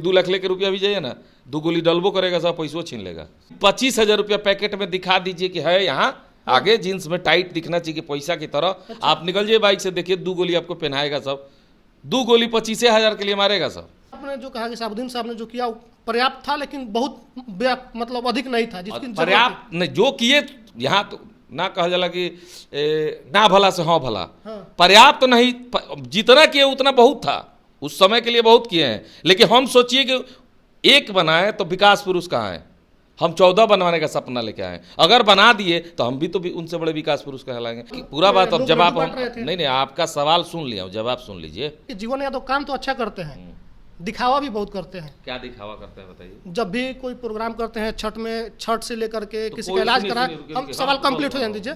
2 लाख लेके रुपया भी जाइए ना, 2 गोली डलबो करेगा, सब पैसों छीन लेगा। 25,000 रुपया पैकेट में दिखा दीजिए कि है यहाँ, आगे जींस में टाइट दिखना चाहिए पैसा की तरह। अच्छा। आप निकल जाइए बाइक से, देखिए 2 गोली आपको पहनाएगा सब, 2 गोली 25,000 के लिए मारेगा सब। आपने जो कहा कि साबुद्दीन साहब ने जो किया वो पर्याप्त था, लेकिन बहुत मतलब अधिक नहीं था जिसकी जरूरत पर्याप्त नहीं जो किए, यहाँ तो ना कहा जाला कि ना भला से हाँ भला, हाँ। पर्याप्त नहीं, जितना किए उतना बहुत था, उस समय के लिए बहुत किए हैं। लेकिन हम सोचिए कि एक बनाए तो विकास पुरुष कहाँ है, हम 14 बनवाने का सपना लेके आए, अगर बना दिए तो हम भी तो भी उनसे बड़े विकास पुरुष कहलाएंगे। पूरा बात अब जवाब हम नहीं, आपका सवाल सुन लिया, जवाब सुन लीजिए। कि जीवन यादव काम तो अच्छा करते हैं, दिखावा भी बहुत करते हैं। क्या दिखावा करते हैं बताइए? जब भी कोई प्रोग्राम करते हैं छठ में, छठ से लेकर के तो किसी कोई का इलाज सुनिए, कराए, सुनिए, हम रुकिए, सवाल हाँ, कंप्लीट हो बोलो, जाने दीजिए।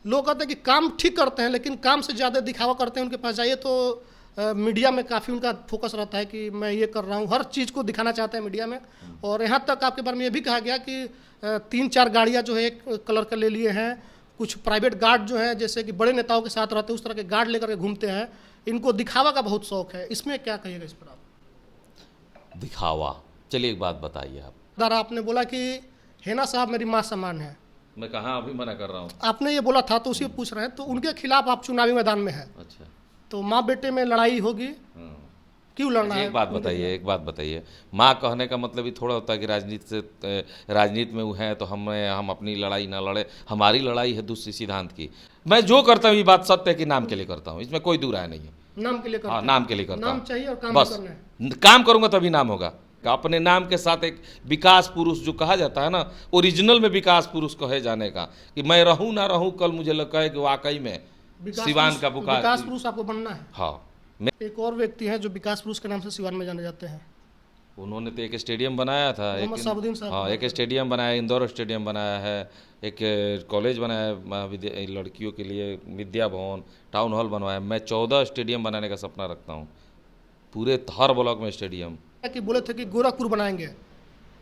लोग कहते हैं कि काम ठीक करते हैं, लेकिन काम से ज़्यादा दिखावा करते हैं। उनके पास जाइए तो मीडिया में काफ़ी उनका फोकस रहता है कि मैं ये कर रहा हूँ, हर चीज़ को दिखाना चाहते हैं मीडिया में। और यहाँ तक आपके बारे में ये भी कहा गया कि 3-4 गाड़ियाँ जो है एक कलर का ले लिए हैं, कुछ प्राइवेट गार्ड जो है जैसे कि बड़े नेताओं के साथ रहते हैं उस तरह के गार्ड लेकर के घूमते हैं। इनको दिखावा का बहुत शौक है, इसमें क्या कहिएगा इस पर आप? दिखावा, चलिए एक बात बताइए आप। दादा आपने बोला कि हेना साहब मेरी माँ समान है, मैं कहाँ अभी मना कर रहा हूँ? आपने ये बोला था तो उसी पूछ रहे हैं। तो उनके खिलाफ आप चुनावी मैदान में हैं, अच्छा, तो माँ बेटे में लड़ाई होगी, क्यों लड़ना है? एक बात बताइए, एक बात बताइए, माँ कहने का मतलब ही थोड़ा होता है कि राजनीति में वो हैं तो हम अपनी लड़ाई ना लड़े। हमारी लड़ाई है दूसरी सिद्धांत की। मैं जो करता हूँ ये बात सत्य है कि नाम के लिए करता हूँ, इसमें कोई दूर राय नहीं है। नाम के लिए करते हाँ, हैं। नाम के लिए करता नाम हूँ, चाहिए और काम बस भी करना है। काम करूंगा तभी नाम होगा। अपने नाम के साथ एक विकास पुरुष जो कहा जाता है ना, ओरिजिनल में विकास पुरुष कहे जाने का, कि मैं रहूं ना रहूं, कल मुझे लग कहे कि वाकई में सिवान का विकास पुरुष आपको बनना है। हाँ, एक और व्यक्ति हैं जो विकास पुरुष के नाम से सिवान में जाने जाते हैं, उन्होंने तो एक स्टेडियम बनाया था, मोहम्मद साबुद्दीन साहब। हाँ, एक स्टेडियम बनाया, इंदौर स्टेडियम बनाया है, एक कॉलेज बनाया है महाविद्या लड़कियों के लिए, विद्या भवन, टाउन हॉल बनवाया। मैं 14 स्टेडियम बनाने का सपना रखता हूँ, पूरे हर ब्लॉक में स्टेडियम। कि बोले थे कि गोरखपुर बनाएंगे,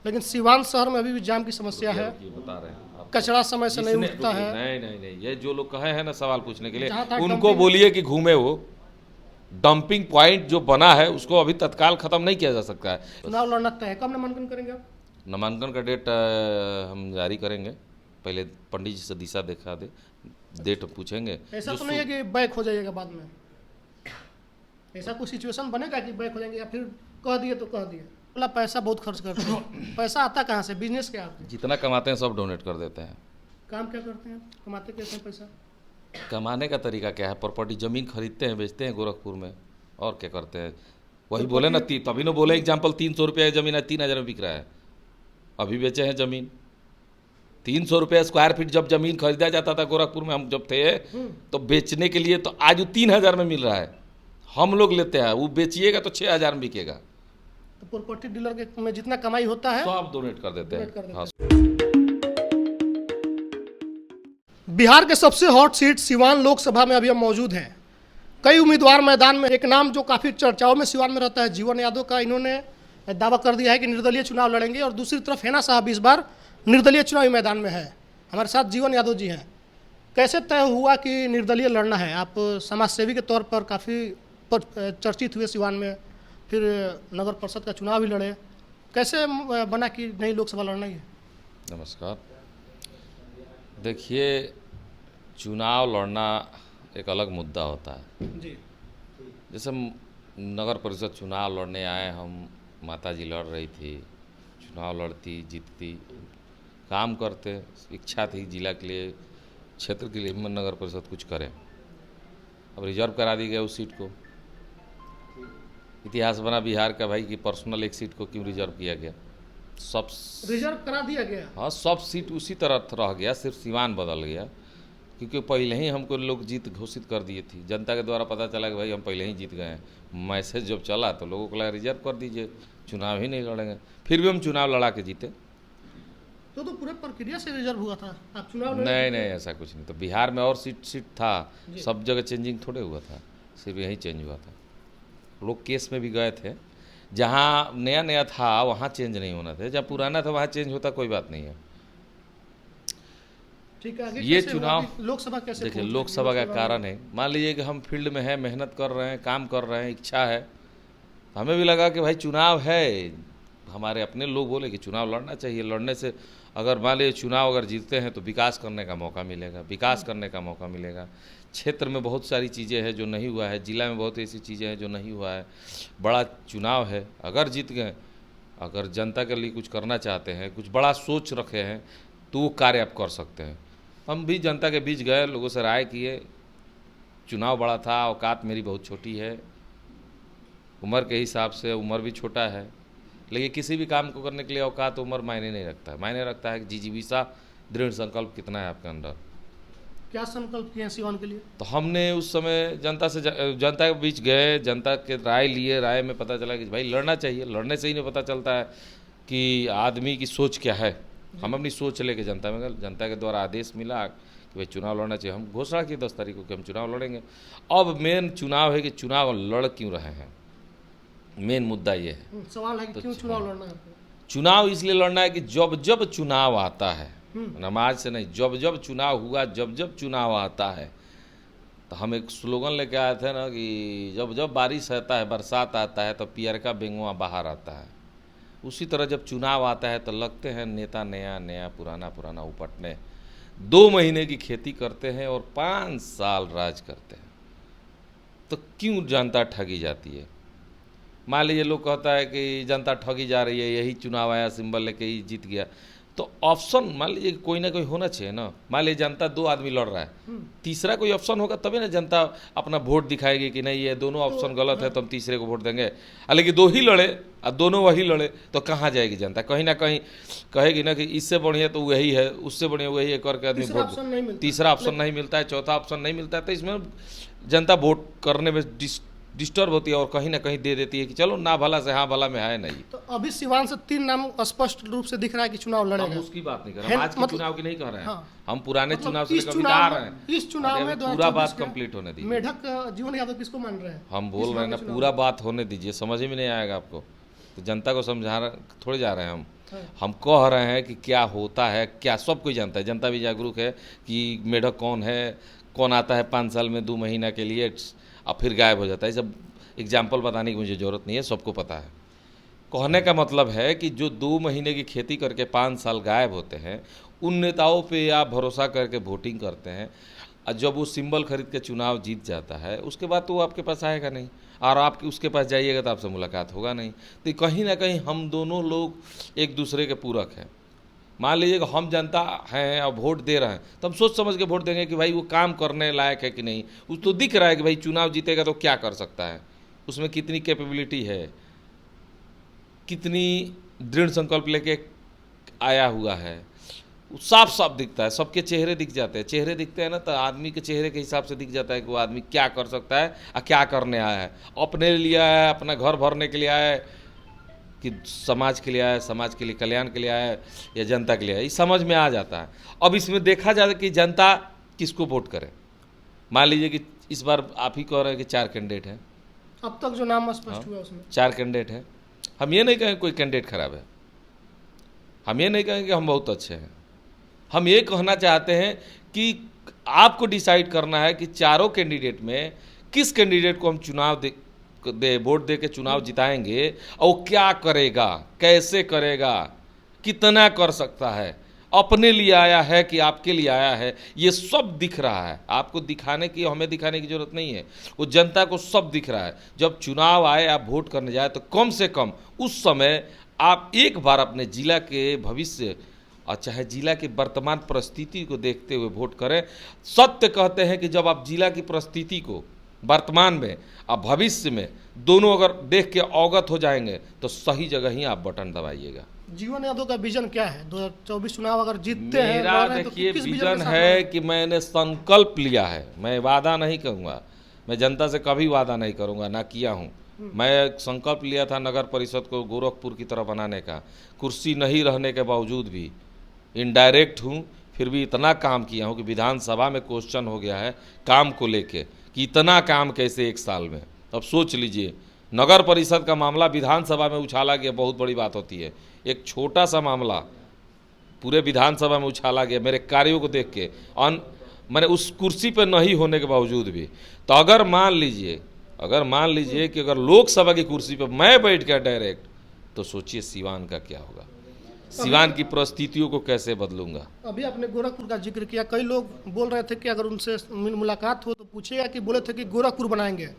लेकिन सिवान शहर में अभी भी जाम की समस्या है, ये बता रहे हैं, कचरा समय से नहीं उठता है। नहीं नहीं नहीं, ये जो लोग कहे हैं ना सवाल पूछने के लिए, जहाँ तक उनको बोलिए कि घूमे। वो डंपिंग पॉइंट जो बना है उसको अभी तत्काल खत्म नहीं किया जा सकता है। चुनाव लड़ना तय है, कब नामांकन करेंगे आप? नामांकन का डेट हम जारी करेंगे, पहले पंडित जी से दिशा दिखा दे, डेट पूछेंगे। ऐसा तो नहीं है कि बैक हो जाइएगा बाद में, ऐसा कोई सिचुएशन बनेगा कि बैक हो जाएंगे, या फिर कह दिए तो कह दिए? बोला पैसा बहुत खर्च करते हैं, पैसा आता कहाँ से? बिजनेस क्या आपके? जितना कमाते हैं सब डोनेट कर देते हैं। काम क्या करते हैं, कमाते कैसे हैं पैसा? कमाने का तरीका क्या है? प्रॉपर्टी जमीन खरीदते हैं, बेचते हैं गोरखपुर में, और क्या करते हैं? वही बोले ना, तभी ना बोले एग्जाम्पल, 300 रुपये की जमीन है 3,000 में बिक रहा है, अभी बेचे हैं जमीन। 300 रुपये स्क्वायर फीट जब जमीन खरीदा जाता था गोरखपुर में, हम जब थे तो बेचने के लिए, तो आज वो 3,000 में मिल रहा है, हम लोग लेते हैं, वो बेचिएगा तो 6,000 में बिकेगा। तो प्रॉपर्टी डीलर के में जितना कमाई होता है सब डोनेट कर देते हैं। हाँ। बिहार के सबसे हॉट सीट सिवान लोकसभा में अभी हम मौजूद हैं। कई उम्मीदवार मैदान में, एक नाम जो काफ़ी चर्चाओं में सिवान में रहता है जीवन यादव का, इन्होंने दावा कर दिया है कि निर्दलीय चुनाव लड़ेंगे, और दूसरी तरफ हेना साहब इस बार निर्दलीय चुनावी मैदान में है। हमारे साथ जीवन यादव जी हैं। कैसे तय हुआ कि निर्दलीय लड़ना है? आप समाज सेवी के तौर पर काफ़ी चर्चित हुए सिवान में, फिर नगर परिषद का चुनाव भी लड़े, कैसे बना कि नई लोकसभा लड़ना ही है? नमस्कार। देखिए, चुनाव लड़ना एक अलग मुद्दा होता है जी। जैसे नगर परिषद चुनाव लड़ने आए हम, माता जी लड़ रही थी, चुनाव लड़ती जीतती, काम करते, इच्छा थी जिला के लिए, क्षेत्र के लिए नगर परिषद कुछ करें। अब रिजर्व करा दी गया उस सीट को। इतिहास बना बिहार का भाई कि पर्सनल एक सीट को क्यों रिजर्व किया गया। सब रिजर्व करा दिया गया। हाँ, सब सीट उसी तरह रह गया, सिर्फ सिवान बदल गया, क्योंकि पहले ही हमको लोग जीत घोषित कर दिए थी। जनता के द्वारा पता चला कि भाई हम पहले ही जीत गए हैं। मैसेज जब चला तो लोगों को लगा रिजर्व कर दीजिए, चुनाव ही नहीं लड़ेंगे। फिर भी हम चुनाव लड़ा के जीते। तो पूरे प्रक्रिया से रिजर्व हुआ था, आप चुनाव नहीं, ऐसा कुछ नहीं। तो बिहार में और सीट था, सब जगह चेंजिंग थोड़े हुआ था, सिर्फ यहीं चेंज हुआ था। लोग केस में भी गए थे, जहाँ नया नया था वहाँ चेंज नहीं होना था, जहाँ पुराना था वहाँ चेंज होता, कोई बात नहीं है। ठीक है, आगे ये चुनाव लोकसभा कैसे? देखिए, लोकसभा का कारण है, मान लीजिए कि हम फील्ड में हैं, मेहनत कर रहे हैं, काम कर रहे हैं, इच्छा है, तो हमें भी लगा कि भाई चुनाव है, हमारे अपने लोग बोले कि चुनाव लड़ना चाहिए, लड़ने से अगर मान लीजिए चुनाव अगर जीतते हैं तो विकास करने का मौका मिलेगा, विकास करने का मौका मिलेगा। क्षेत्र में बहुत सारी चीज़ें हैं जो नहीं हुआ है, जिला में बहुत ऐसी चीज़ें हैं जो नहीं हुआ है, बड़ा चुनाव है, अगर जीत गए, अगर जनता के लिए कुछ करना चाहते हैं, कुछ बड़ा सोच रखे हैं तो वो कार्य आप कर सकते हैं। हम भी जनता के बीच गए, लोगों से राय किए, चुनाव बड़ा था, औकात मेरी बहुत छोटी है, उम्र के हिसाब से उम्र भी छोटा है, लेकिन किसी भी काम को करने के लिए औकात उम्र मायने नहीं रखता है, मायने रखता है कि जिजीविषा दृढ़ संकल्प कितना है आपके अंदर। क्या संकल्प किए हैं सिवान के लिए? तो हमने उस समय जनता के बीच गए, जनता के राय लिए, राय में पता चला कि भाई लड़ना चाहिए, लड़ने से ही नहीं पता चलता है कि आदमी की सोच क्या है। हम अपनी सोच लेके जनता में गए, जनता के द्वारा आदेश मिला कि भाई चुनाव लड़ना चाहिए, हम घोषणा की 10 तारीख को कि हम चुनाव लड़ेंगे। अब मेन चुनाव है कि चुनाव लड़ क्यों रहे हैं, मेन मुद्दा ये है। सवाल है कि क्यों चुनाव लड़ना है आपको? चुनाव इसलिए लड़ना है कि जब जब चुनाव आता है, नमाज से नहीं, जब जब चुनाव हुआ, जब जब चुनाव आता है, तो हम एक स्लोगन लेके आए थे ना कि जब जब बारिश आता है, बरसात आता है, तो पियर का बेंगुआ बाहर आता है। उसी तरह जब चुनाव आता है तो लगते हैं नेता नया नया पुराना पुराना उपटने। 2 महीने की खेती करते हैं और 5 साल राज करते हैं, तो क्यों जनता ठगी जाती है? मान लीजिए लोग कहता है कि जनता ठगी जा रही है, यही चुनाव आया सिंबल लेके ही जीत गया, तो ऑप्शन मान लीजिए कोई ना कोई होना चाहिए ना। मान लीजिए जनता 2 आदमी लड़ रहा है, तीसरा कोई ऑप्शन होगा तभी ना जनता अपना वोट दिखाएगी कि नहीं ये दोनों ऑप्शन गलत है तो हम तीसरे को वोट देंगे। लेकिन 2 ही लड़े और दोनों वही लड़े तो कहाँ जाएगी जनता? कहीं ना कहीं कहेगी ना कि इससे बढ़िया तो वही है, उससे बढ़िया वही है करके आदमी वोट, तीसरा ऑप्शन नहीं मिलता है, चौथा ऑप्शन नहीं मिलता है, तो इसमें जनता वोट करने में डिस्टर्ब होती है और कहीं ना कहीं दे देती है कि चलो ना भला से हाँ भला में है नहीं। तो अभी सिवान से 3 नाम स्पष्ट रूप से दिख रहा है कि चुनाव लड़ेगा। हम उसकी बात नहीं कर रहे, आज के चुनाव की नहीं कह रहे हैं। हाँ। हम पुराने चुनाव से इस कभी चुनाव आ में- रहे हैं। इस चुनाव में पूरा बात कंप्लीट होने दीजिए। मेढक जीवन यादव किसको मान रहे हैं? हम बोल रहे हैं ना, पूरा बात होने दीजिए, समझ में नहीं आएगा आपको तो जनता को समझा रहे थोड़े जा रहे हैं हम कह रहे हैं कि क्या होता है, क्या सब कोई जानता है, जनता भी जागरूक है कि मेढक कौन है, कौन आता है 5 साल में 2 महीना के लिए और फिर गायब हो जाता है। सब एग्जाम्पल बताने की मुझे ज़रूरत नहीं है, सबको पता है। कहने का मतलब है कि जो 2 महीने की खेती करके 5 साल गायब होते हैं, उन नेताओं पे आप भरोसा करके वोटिंग करते हैं, और जब वो सिंबल खरीद के चुनाव जीत जाता है उसके बाद तो वो आपके पास आएगा नहीं, और आप उसके पास जाइएगा तो आपसे मुलाकात होगा नहीं। तो कहीं ना कहीं हम दोनों लोग एक दूसरे के पूरक हैं। मान लीजिए कि हम जनता हैं और वोट दे रहे हैं तो हम सोच समझ के वोट देंगे कि भाई वो काम करने लायक है कि नहीं। उस तो दिख रहा है कि भाई चुनाव जीतेगा तो क्या कर सकता है, उसमें कितनी कैपेबिलिटी है, कितनी दृढ़ संकल्प लेके आया हुआ है, साफ साफ दिखता है। सबके चेहरे दिख जाते हैं, चेहरे दिखते हैं ना तो आदमी के चेहरे के हिसाब से दिख जाता है कि वो आदमी क्या कर सकता है और क्या करने आया है। अपने लिए आया है, अपना घर भरने के लिए आया है कि समाज के लिए आया है, समाज के लिए कल्याण के लिए आया है या जनता के लिए आया है, ये समझ में आ जाता है। अब इसमें देखा जाए कि जनता किसको वोट करे। मान लीजिए कि इस बार आप ही कह रहे हैं कि 4 कैंडिडेट हैं, अब तक जो नाम स्पष्ट हुआ उसमें 4 कैंडिडेट हैं। हम ये नहीं कहेंगे कोई कैंडिडेट खराब है, हम ये नहीं कहेंगे कि हम बहुत अच्छे हैं। हम ये कहना चाहते हैं कि आपको डिसाइड करना है कि चारों कैंडिडेट में किस कैंडिडेट को हम चुनाव वोट दे के चुनाव जिताएंगे और वो क्या करेगा, कैसे करेगा, कितना कर सकता है, अपने लिए आया है कि आपके लिए आया है, ये सब दिख रहा है। आपको दिखाने की, हमें दिखाने की जरूरत नहीं है, वो जनता को सब दिख रहा है। जब चुनाव आए, आप वोट करने जाए तो कम से कम उस समय आप एक बार अपने जिला के भविष्य और चाहे जिला की वर्तमान परिस्थिति को देखते हुए वोट करें। सत्य कहते हैं कि जब आप जिला की परिस्थिति को वर्तमान में और भविष्य में दोनों अगर देख के अवगत हो जाएंगे तो सही जगह ही आप बटन दबाइएगा। जीवन यादव का विजन क्या है? 2024 चुनाव अगर जीतते हैं, मेरा लड़ रहे हैं, तो देखिए किस विजन के साथ है लड़ेंगे? कि मैंने संकल्प लिया है, मैं वादा नहीं करूँगा, मैं जनता से कभी वादा नहीं करूँगा, ना किया हूँ। मैं एक संकल्प लिया था नगर परिषद को गोरखपुर की तरह बनाने का, कुर्सी नहीं रहने के बावजूद भी इनडायरेक्ट हूँ, फिर भी इतना काम किया हूँ कि विधानसभा में क्वेश्चन हो गया है काम को लेके कि इतना काम कैसे 1 साल में। अब सोच लीजिए, नगर परिषद का मामला विधानसभा में उछाला गया, बहुत बड़ी बात होती है। एक छोटा सा मामला पूरे विधानसभा में उछाला गया मेरे कार्यों को देख के, मैंने उस कुर्सी पर नहीं होने के बावजूद भी। तो अगर मान लीजिए अगर मान लीजिए कि अगर लोकसभा की कुर्सी पर मैं बैठ गया डायरेक्ट, तो सोचिए सिवान का क्या होगा, सिवान की परिस्थितियों को कैसे बदलूंगा। अभी आपने गोरखपुर का जिक्र किया, कई लोग बोल रहे थे कि अगर उनसे मुलाकात हो तो पूछेगा कि बोले थे कि गोरखपुर बनाएंगे,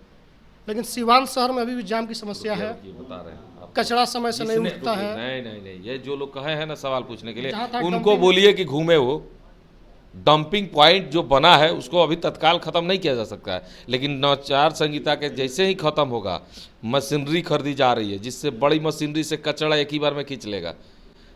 लेकिन सिवान शहर में अभी भी जाम की समस्या है, ये बता रहे हैं आप। कचरा समय से नहीं जिसने- उठता है। नहीं, ये जो लोग कहे हैं ना सवाल पूछने के लिए, जहाँ तक उनको डंपिंग- बोलिए कि घूमे वो डंपिंग पॉइंट जो बना है उसको अभी तत्काल खत्म नहीं किया जा सकता है, लेकिन नवचार संहिता के जैसे ही खत्म होगा, मशीनरी खरीदी जा रही है जिससे बड़ी मशीनरी से कचरा एक ही बार में खींच लेगा।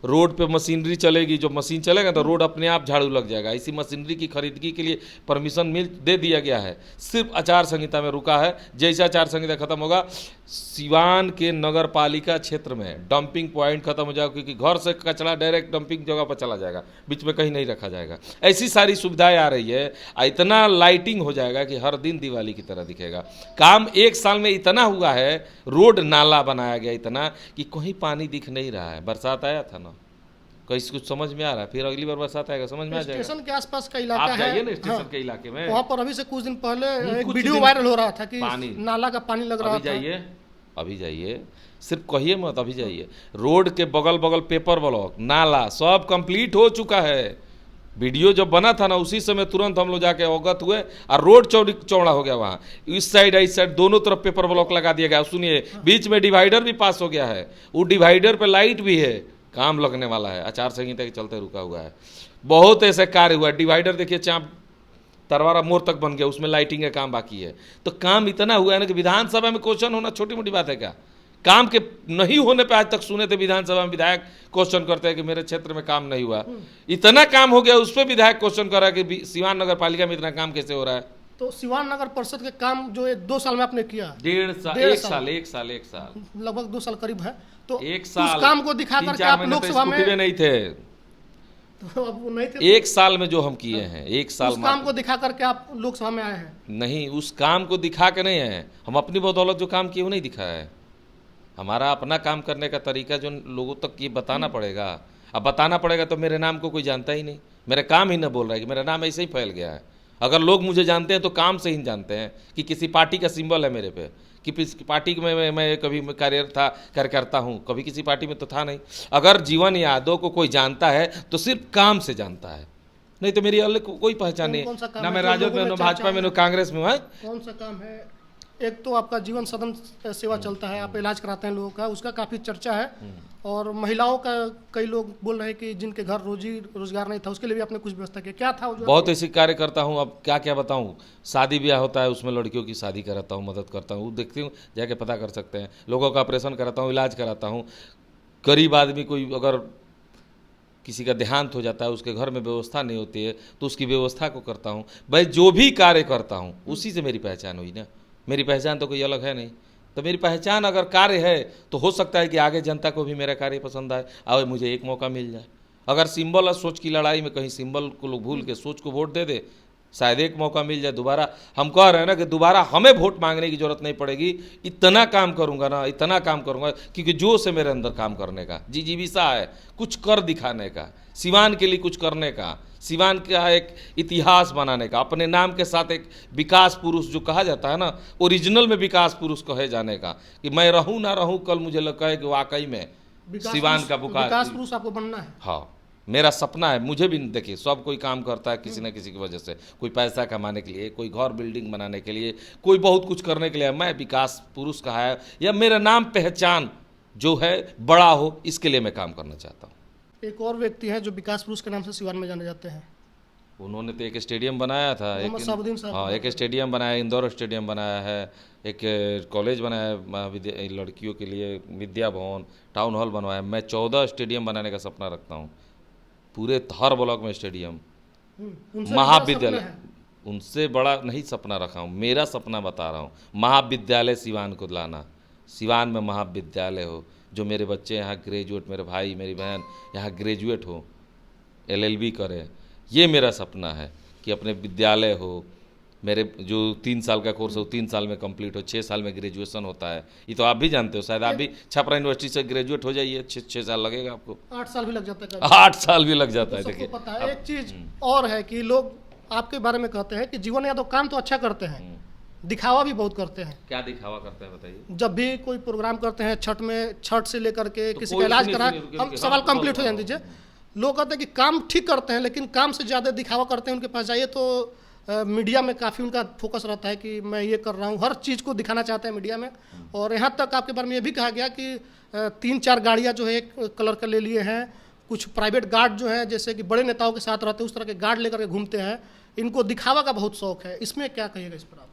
रोड पे मशीनरी चलेगी, जो मशीन चलेगा तो रोड अपने आप झाड़ू लग जाएगा। इसी मशीनरी की खरीदगी के लिए परमिशन दे दिया गया है, सिर्फ आचार संहिता में रुका है। जैसे आचार संहिता खत्म होगा, सिवान के नगर पालिका क्षेत्र में डंपिंग पॉइंट खत्म हो जाएगा, क्योंकि घर से कचरा डायरेक्ट डंपिंग जगह पर चला जाएगा, बीच में कहीं नहीं रखा जाएगा। ऐसी सारी सुविधाएं आ रही है, इतना लाइटिंग हो जाएगा कि हर दिन दिवाली की तरह दिखेगा। काम एक साल में इतना हुआ है, रोड नाला बनाया गया इतना कि कहीं पानी दिख नहीं रहा है। बरसात आया था ना, कहीं कुछ समझ में आ रहा है, फिर अगली बार बरसात आएगा समझ में आ जाएगा। स्टेशन के आसपास का इलाका आप जाइए है ना स्टेशन हाँ, के इलाके में, वहाँ पर अभी से कुछ दिन पहले एक कुछ वीडियो दिन वायरल हो रहा था कि पानी- नाला का पानी लग रहा अभी था। जाइए, अभी जाइए, सिर्फ कहिए मत, अभी जाइए। रोड के बगल बगल पेपर ब्लॉक, नाला सब कंप्लीट हो चुका है। वीडियो जब बना था ना उसी समय तुरंत हम लोग जाके अवगत हुए, और रोड चौड़ा हो गया वहाँ, इस साइड दोनों तरफ पेपर ब्लॉक लगा दिया गया। सुनिए, बीच में डिवाइडर भी पास हो गया है, वो डिवाइडर पे लाइट भी है, काम लगने वाला है। आचार संहिता के चलते रुका हुआ है। बहुत ऐसे कार्य हुआ है। डिवाइडर देखिए चाप तरवारा मोड़ तक बन गया, उसमें लाइटिंग का काम बाकी है। तो काम इतना हुआ है ना कि विधानसभा में क्वेश्चन होना छोटी मोटी बात है क्या। काम के नहीं होने पे आज तक सुने थे विधानसभा में विधायक क्वेश्चन करते हैं कि मेरे क्षेत्र में काम नहीं हुआ। इतना काम हो गया, उस पर विधायक क्वेश्चन कर रहा है कि सिवान नगर पालिका में इतना काम कैसे हो रहा है। तो सिवान नगर परिषद के काम जो 2 साल में आपने किया, 1.5 साल, एक साल लगभग 2 साल करीब है, तो एक साल उस काम को दिखा करके आप लोकसभा में नहीं थे। तो अब वो नहीं थे, एक साल में जो हम किए हैं, एक साल उस काम को दिखा करके आप लोकसभा में आए हैं। नहीं, उस काम को दिखा के नहीं है, हम अपनी बदौलत जो काम किए वो नहीं दिखाया है। हमारा अपना काम करने का तरीका जो लोगों तक ये बताना पड़ेगा। अब बताना पड़ेगा तो मेरे नाम को कोई जानता ही नहीं, मेरा काम ही ना बोल रहा है कि मेरा नाम ऐसे ही फैल गया है। अगर लोग मुझे जानते हैं तो काम से ही जानते हैं कि किसी पार्टी का सिंबल है मेरे पे, कि किसी पार्टी में मैं कभी कार्यकर्ता हूँ, कभी किसी पार्टी में तो था नहीं। अगर जीवन यादव को कोई जानता है तो सिर्फ काम से जानता है, नहीं तो मेरी अलग कोई पहचान नहीं कौन सा है। काम ना है मैं जो राजद लोगों में, में ना चर्चा भाजपा में, है? ना कांग्रेस में है। कौन सा काम है? एक तो आपका जीवन सदन सेवा चलता है, आप इलाज कराते हैं लोगों का, उसका काफ़ी चर्चा है। और महिलाओं का कई लोग बोल रहे हैं कि जिनके घर रोजगार नहीं था, उसके लिए भी आपने कुछ व्यवस्था किया, क्या था वो? बहुत ऐसे कार्य करता हूँ, अब क्या क्या बताऊँ। शादी ब्याह होता है, उसमें लड़कियों की शादी कराता हूँ, मदद करता हूँ, देखती हूँ, जाके पता कर सकते हैं। लोगों का ऑपरेशन कराता हूँ, इलाज कराता हूँ। गरीब आदमी कोई अगर किसी का देहांत हो जाता है, उसके घर में व्यवस्था नहीं होती है, तो उसकी व्यवस्था को करता हूँ। भाई जो भी कार्य करता हूँ उसी से मेरी पहचान हुई ना, मेरी पहचान तो कोई अलग है नहीं। तो मेरी पहचान अगर कार्य है तो हो सकता है कि आगे जनता को भी मेरा कार्य पसंद आए और मुझे एक मौका मिल जाए। अगर सिंबल और सोच की लड़ाई में कहीं सिंबल को लोग भूल के सोच को वोट दे दे, शायद एक मौका मिल जाए दोबारा। हम कह रहे हैं ना कि दोबारा हमें वोट मांगने की जरूरत नहीं पड़ेगी। इतना काम करूंगा ना, इतना काम करूंगा, क्योंकि जोश है मेरे अंदर काम करने का, जिजीविसा है कुछ कर दिखाने का, सिवान के लिए कुछ करने का, सिवान का एक इतिहास बनाने का, अपने नाम के साथ एक विकास पुरुष जो कहा जाता है ना, ओरिजिनल में विकास पुरुष कहे जाने का, कि मैं रहूं ना रहूं, कल मुझे लगा है कि वाकई में सिवान का विकास पुरुष आपको बनना है। हाँ, मेरा सपना है। मुझे भी देखिए, सब कोई काम करता है किसी न किसी की वजह से, कोई पैसा कमाने के लिए, कोई घर बिल्डिंग बनाने के लिए, कोई बहुत कुछ करने के लिए। मैं विकास पुरुष का है या मेरा नाम पहचान जो है बड़ा हो, इसके लिए मैं काम करना चाहता हूँ। एक और व्यक्ति है जो विकास पुरुष के नाम से सिवान में जाने जाते हैं, उन्होंने तो एक स्टेडियम बनाया था, मोहम्मद साबुद्दीन साहब। हाँ, एक स्टेडियम बनाया, इंदौर स्टेडियम बनाया है, एक कॉलेज बनाया है महाविद्या लड़कियों के लिए, विद्या भवन, टाउन हॉल बनवाया। मैं 14 स्टेडियम बनाने का सपना रखता हूँ, पूरे हर ब्लॉक में स्टेडियम, उनसे महाविद्यालय। बड़ा सपना है। उनसे बड़ा नहीं सपना रखा हूँ, मेरा सपना बता रहा हूँ। महाविद्यालय सिवान को लाना, सिवान में महाविद्यालय हो, जो मेरे बच्चे यहाँ ग्रेजुएट, मेरे भाई मेरी बहन यहाँ ग्रेजुएट हो, LLB करें, ये मेरा सपना है। कि अपने विद्यालय हो, मेरे जो 3 साल का कोर्स है वो 3 साल में कंप्लीट हो, 6 साल में ग्रेजुएशन होता है। ये तो आप भी जानते हो, शायद आप भी छपरा यूनिवर्सिटी से ग्रेजुएट हो जाइए, 6 साल लगेगा आपको, 8 साल भी लग जाता है। 8 साल भी लग जाता है। सबको देखिए पता है। एक चीज और है कि लोग आपके बारे में कहते हैं कि जीवन यादव काम तो अच्छा करते हैं, दिखावा भी बहुत करते हैं। क्या दिखावा करते हैं बताइए। जब भी कोई प्रोग्राम करते हैं छठ में, छठ से लेकर के तो किसी कोई का इलाज सुनिए, करा, सुनिए, रुकिए, हम रुकिए, सवाल हाँ, कंप्लीट हो बोलो, जाने दीजिए। लोग कहते हैं कि काम ठीक करते हैं लेकिन काम से ज़्यादा दिखावा करते हैं। उनके पास जाइए तो मीडिया में काफ़ी उनका फोकस रहता है कि मैं ये कर रहा हूँ, हर चीज़ को दिखाना चाहते हैं मीडिया में। और यहाँ तक आपके बारे में ये भी कहा गया कि 3-4 गाड़ियाँ जो है एक कलर का ले लिए हैं। कुछ प्राइवेट गार्ड जो हैं, जैसे कि बड़े नेताओं के साथ रहते हैं उस तरह के गार्ड लेकर के घूमते हैं। इनको दिखावा का बहुत शौक है, इसमें क्या कहिएगा इस पर आप?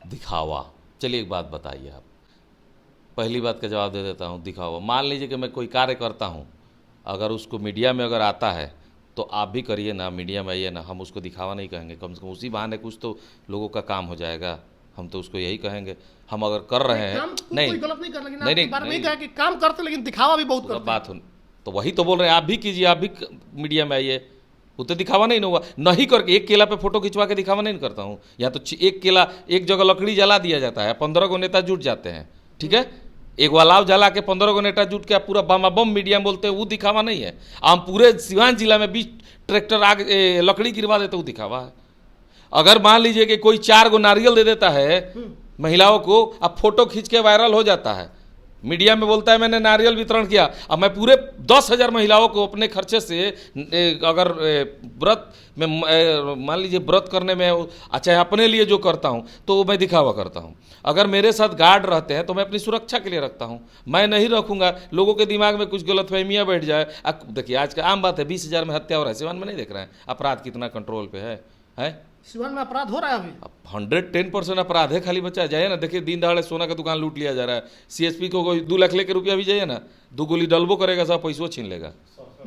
दिखावा, चलिए एक बात बताइए आप। पहली बात का जवाब दे देता हूँ। दिखावा, मान लीजिए कि मैं कोई कार्य करता हूँ, अगर उसको मीडिया में अगर आता है तो आप भी करिए ना, मीडिया में आइए ना, हम उसको दिखावा नहीं कहेंगे। कम से कम उसी बहाने कुछ तो लोगों का काम हो जाएगा, हम तो उसको यही कहेंगे। हम अगर कर रहे हैं, नहीं कोई गलत नहीं कर, लेकिन नहीं, आपके नहीं, बारे में नहीं, ये कहा कि काम करते लेकिन दिखावा भी बहुत तो करते हैं। बात हो, तो वही तो बोल रहे हैं, आप भी कीजिए, आप भी मीडिया में आइए। वो तो दिखावा नहीं होगा, नहीं करके एक केला पे फोटो खिंचवा के दिखावा नहीं करता हूँ। या तो एक केला, एक जगह लकड़ी जला दिया जाता है, 15 गो नेता जुट जाते हैं, ठीक है। एक अलाव जला के 15 गो नेता जुट के आप पूरा बम बम मीडिया में बोलते हैं, वो दिखावा नहीं है। हम पूरे सिवान जिला में 20 ट्रैक्टर आग लकड़ी गिरवा देते, वो दिखावा है। अगर मान लीजिए कि कोई 4 गो नारियल दे देता है महिलाओं को, अब फोटो खींच के वायरल हो जाता है, मीडिया में बोलता है मैंने नारियल वितरण किया। अब मैं पूरे 10,000 महिलाओं को अपने खर्चे से अगर व्रत में मान लीजिए व्रत करने में, अच्छा अपने लिए जो करता हूं तो मैं दिखावा करता हूं। अगर मेरे साथ गार्ड रहते हैं तो मैं अपनी सुरक्षा के लिए रखता हूं, मैं नहीं रखूंगा। लोगों के दिमाग में कुछ गलतफहमियां बैठ जाए। देखिए आज का आम बात है, 20,000 में हत्या हो रहा है, सिवान में नहीं देख रहे हैं अपराध कितना कंट्रोल पे है? सिवान में अपराध हो रहा है अभी? अब 110% अपराध है, खाली बच्चा जाइए ना, देखिए दिन दहाड़े सोना का दुकान लूट लिया जा रहा है। सीएसपी को कोई 2 लाख लेके रुपया भी जाइए ना, 2 गोली डलबो करेगा, सब पैसों छीन लेगा।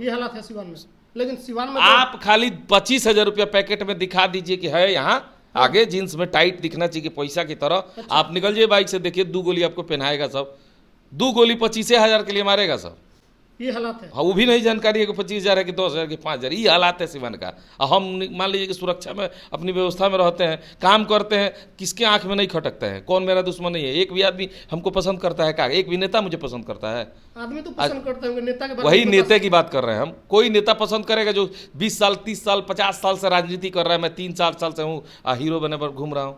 ये हालत है सिवान में। लेकिन सिवान में आप खाली 25,000 रुपया पैकेट में दिखा दीजिए कि है यहाँ, आगे जींस में टाइट दिखना चाहिए पैसा की तरह। अच्छा। आप निकल जाइए बाइक से, देखिए 2 गोली आपको पहनाएगा सब, 2 गोली 25,000 के लिए मारेगा सब। ये हालात है। हाँ, वो भी नहीं जानकारी है कि 25,000 है कि 10,000 कि 5,000, ये हालात है सिवान का। हम मान लीजिए कि सुरक्षा में अपनी व्यवस्था में रहते हैं, काम करते हैं, किसके आंख में नहीं खटकते हैं, कौन मेरा दुश्मन नहीं है। एक भी आदमी हमको पसंद करता है क्या? एक भी नेता मुझे पसंद करता है? आदमी तो पसंद करते होंगे नेता के बारे वही में। नेता की बात कर रहे हैं हम। कोई नेता पसंद करेगा जो 20 साल 30 साल 50 साल से राजनीति कर रहा है। मैं 3-4 साल से हूँ हीरो बने पर घूम रहा हूँ,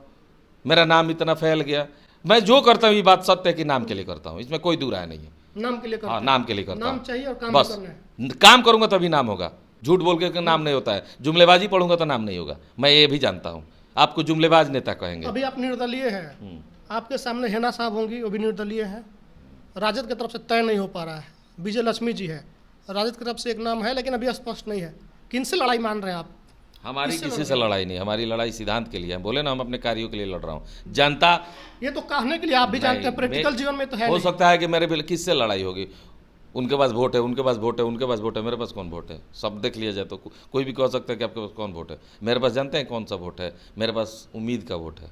मेरा नाम इतना फैल गया। मैं जो करता हूँ ये बात सत्य है कि नाम के लिए करता हूँ, इसमें कोई दूर राय नहीं है। नाम के लिए करते हाँ, हैं। नाम के लिए करता नाम हूँ, चाहिए और काम बस करना है। काम करूंगा तभी नाम होगा। झूठ बोल के नाम नहीं होता है, जुमलेबाजी पढ़ूंगा तो नाम नहीं होगा। मैं ये भी जानता हूँ, आपको जुमलेबाज नेता कहेंगे। अभी आप निर्दलीय हैं, आपके सामने हेना साहब होंगी, वो भी निर्दलीय हैं। राजद की तरफ से तय नहीं हो पा रहा है, विजय लक्ष्मी जी है। राजद की तरफ से एक नाम है लेकिन अभी स्पष्ट नहीं है। किनसे लड़ाई मान रहे हैं आप? हमारी किसी से लड़ाई नहीं, हमारी लड़ाई सिद्धांत के लिए है। बोले ना हम अपने कार्यों के लिए लड़ रहा हूँ। जनता, ये तो कहने के लिए आप भी जानते हैं, प्रैक्टिकल जीवन में तो है हो नहीं। सकता है कि मेरे बिल किससे लड़ाई होगी। उनके पास वोट है, उनके पास वोट है, उनके पास वोट है, मेरे पास कौन वोट है? सब देख लिया जाए तो कोई भी कह सकता है कि आपके पास कौन वोट है। मेरे पास जानते हैं कौन सा वोट है? मेरे पास उम्मीद का वोट है।